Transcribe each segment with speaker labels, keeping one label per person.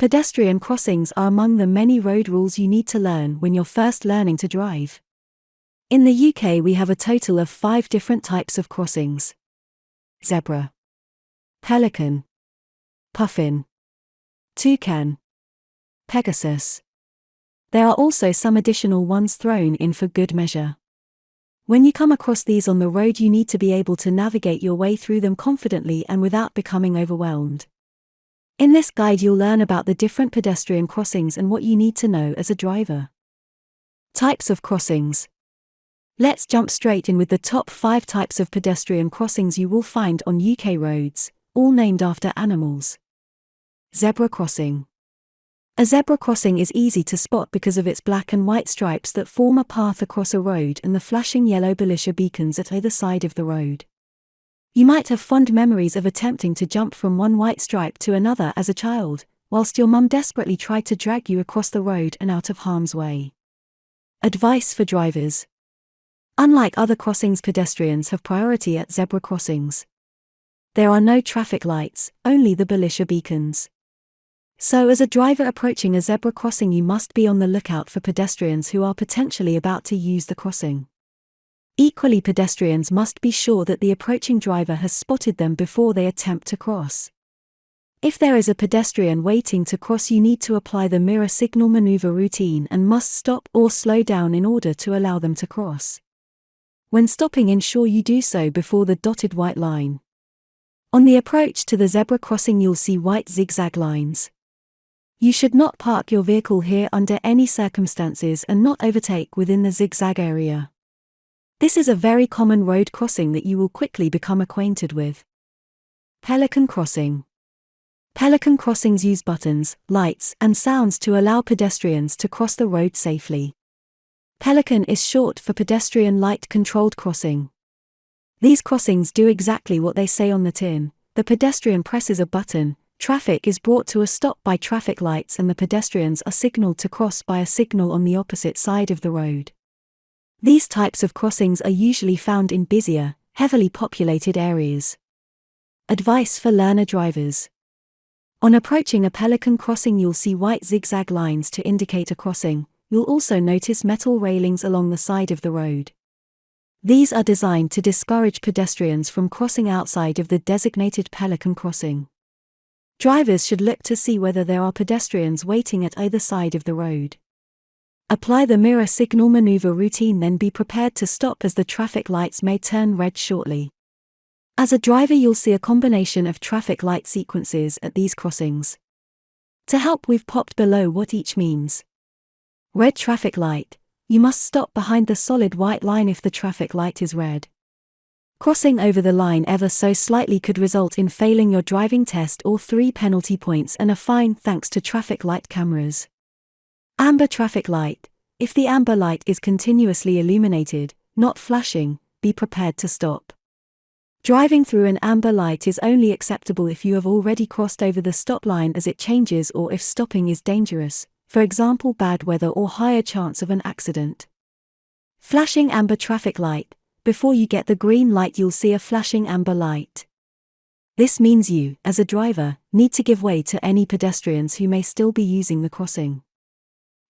Speaker 1: Pedestrian crossings are among the many road rules you need to learn when you're first learning to drive. In the UK, we have a total of 5 different types of crossings: zebra, pelican, puffin, toucan, Pegasus. There are also some additional ones thrown in for good measure. When you come across these on the road, you need to be able to navigate your way through them confidently and without becoming overwhelmed. In this guide, you'll learn about the different pedestrian crossings and what you need to know as a driver. Types of crossings. Let's jump straight in with the top 5 types of pedestrian crossings you will find on UK roads, all named after animals. Zebra crossing. A zebra crossing is easy to spot because of its black and white stripes that form a path across a road and the flashing yellow Belisha beacons at either side of the road. You might have fond memories of attempting to jump from one white stripe to another as a child, whilst your mum desperately tried to drag you across the road and out of harm's way. Advice for drivers. Unlike other crossings, pedestrians have priority at zebra crossings. There are no traffic lights, only the Belisha beacons. So as a driver approaching a zebra crossing, you must be on the lookout for pedestrians who are potentially about to use the crossing. Equally, pedestrians must be sure that the approaching driver has spotted them before they attempt to cross. If there is a pedestrian waiting to cross, you need to apply the mirror signal maneuver routine and must stop or slow down in order to allow them to cross. When stopping, ensure you do so before the dotted white line. On the approach to the zebra crossing, you'll see white zigzag lines. You should not park your vehicle here under any circumstances and not overtake within the zigzag area. This is a very common road crossing that you will quickly become acquainted with. Pelican crossing. Pelican crossings use buttons, lights, and sounds to allow pedestrians to cross the road safely. Pelican is short for pedestrian light controlled crossing. These crossings do exactly what they say on the tin. The pedestrian presses a button, traffic is brought to a stop by traffic lights, and the pedestrians are signaled to cross by a signal on the opposite side of the road. These types of crossings are usually found in busier, heavily populated areas. Advice for learner drivers. On approaching a pelican crossing, you'll see white zigzag lines to indicate a crossing. You'll also notice metal railings along the side of the road. These are designed to discourage pedestrians from crossing outside of the designated pelican crossing. Drivers should look to see whether there are pedestrians waiting at either side of the road. Apply the mirror signal maneuver routine, then be prepared to stop as the traffic lights may turn red shortly. As a driver, you'll see a combination of traffic light sequences at these crossings. To help, we've popped below what each means. Red traffic light. You must stop behind the solid white line if the traffic light is red. Crossing over the line ever so slightly could result in failing your driving test or 3 penalty points and a fine thanks to traffic light cameras. Amber traffic light. If the amber light is continuously illuminated, not flashing, be prepared to stop. Driving through an amber light is only acceptable if you have already crossed over the stop line as it changes, or if stopping is dangerous, for example bad weather or higher chance of an accident. Flashing amber traffic light. Before you get the green light, you'll see a flashing amber light. This means you, as a driver, need to give way to any pedestrians who may still be using the crossing.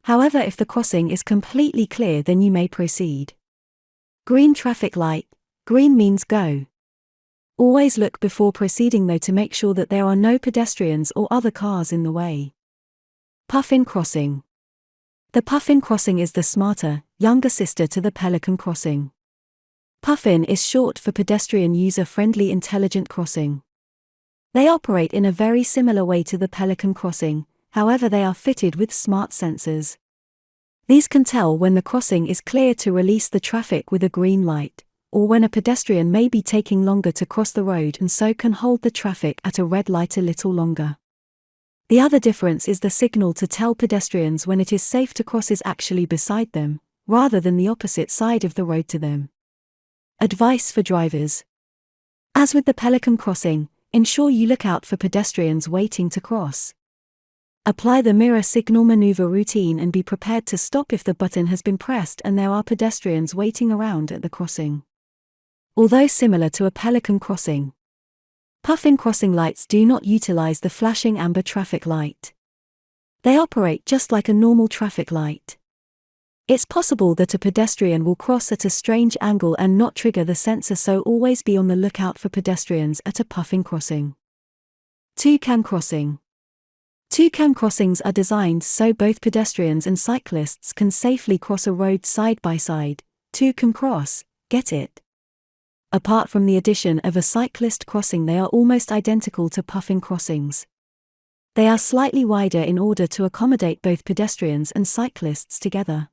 Speaker 1: However, if the crossing is completely clear, then you may proceed. Green traffic light. Green means go. Always look before proceeding though to make sure that there are no pedestrians or other cars in the way. Puffin crossing. The puffin crossing is the smarter, younger sister to the pelican crossing. Puffin is short for pedestrian user-friendly intelligent crossing. They operate in a very similar way to the pelican crossing, however they are fitted with smart sensors. These can tell when the crossing is clear to release the traffic with a green light, or when a pedestrian may be taking longer to cross the road and so can hold the traffic at a red light a little longer. The other difference is the signal to tell pedestrians when it is safe to cross is actually beside them, rather than the opposite side of the road to them. Advice for drivers. As with the pelican crossing, ensure you look out for pedestrians waiting to cross. Apply the mirror signal maneuver routine and be prepared to stop if the button has been pressed and there are pedestrians waiting around at the crossing. Although similar to a pelican crossing, puffin crossing lights do not utilize the flashing amber traffic light. They operate just like a normal traffic light. It's possible that a pedestrian will cross at a strange angle and not trigger the sensor, so always be on the lookout for pedestrians at a puffing crossing. Toucan crossing. Toucan crossings are designed so both pedestrians and cyclists can safely cross a road side by side. Toucan cross, get it? Apart from the addition of a cyclist crossing, they are almost identical to puffing crossings. They are slightly wider in order to accommodate both pedestrians and cyclists together.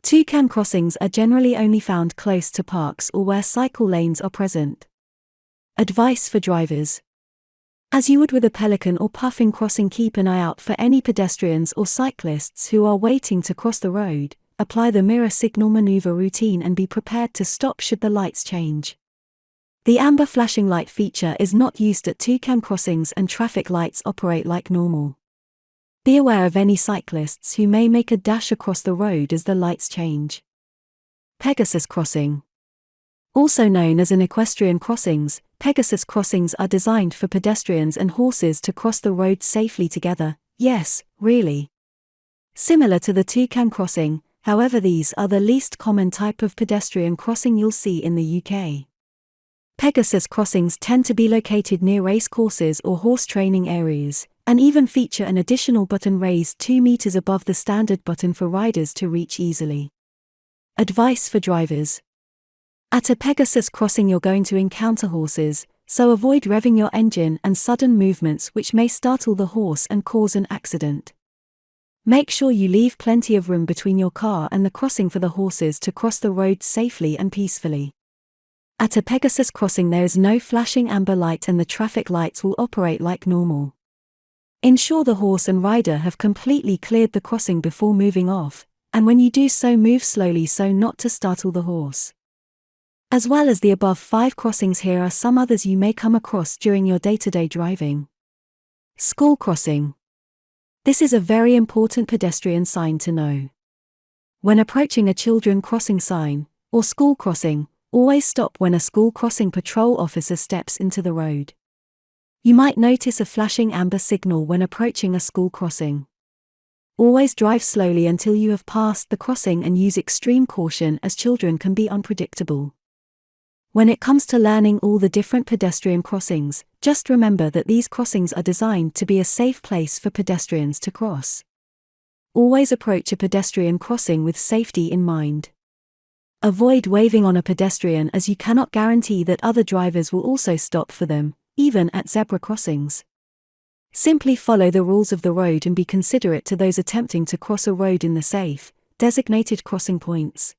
Speaker 1: Toucan crossings are generally only found close to parks or where cycle lanes are present. Advice for drivers. As you would with a pelican or puffing crossing, keep an eye out for any pedestrians or cyclists who are waiting to cross the road. Apply the mirror signal maneuver routine and be prepared to stop should the lights change. The amber flashing light feature is not used at toucan crossings and traffic lights operate like normal. Be aware of any cyclists who may make a dash across the road as the lights change. Pegasus crossing. Also known as an equestrian crossings, Pegasus crossings are designed for pedestrians and horses to cross the road safely together. Yes, really. Similar to the toucan crossing, however, these are the least common type of pedestrian crossing you'll see in the UK. Pegasus crossings tend to be located near race courses or horse training areas, and even feature an additional button raised 2 meters above the standard button for riders to reach easily. Advice for drivers. At a Pegasus crossing you're going to encounter horses, so avoid revving your engine and sudden movements which may startle the horse and cause an accident. Make sure you leave plenty of room between your car and the crossing for the horses to cross the road safely and peacefully. At a Pegasus crossing there is no flashing amber light and the traffic lights will operate like normal. Ensure the horse and rider have completely cleared the crossing before moving off, and when you do so, move slowly so not to startle the horse. As well as the above 5 crossings, here are some others you may come across during your day-to-day driving. School crossing. This is a very important pedestrian sign to know. When approaching a children crossing sign, or school crossing, always stop when a school crossing patrol officer steps into the road. You might notice a flashing amber signal when approaching a school crossing. Always drive slowly until you have passed the crossing and use extreme caution as children can be unpredictable. When it comes to learning all the different pedestrian crossings, just remember that these crossings are designed to be a safe place for pedestrians to cross. Always approach a pedestrian crossing with safety in mind. Avoid waving on a pedestrian as you cannot guarantee that other drivers will also stop for them, even at zebra crossings. Simply follow the rules of the road and be considerate to those attempting to cross a road in the safe, designated crossing points.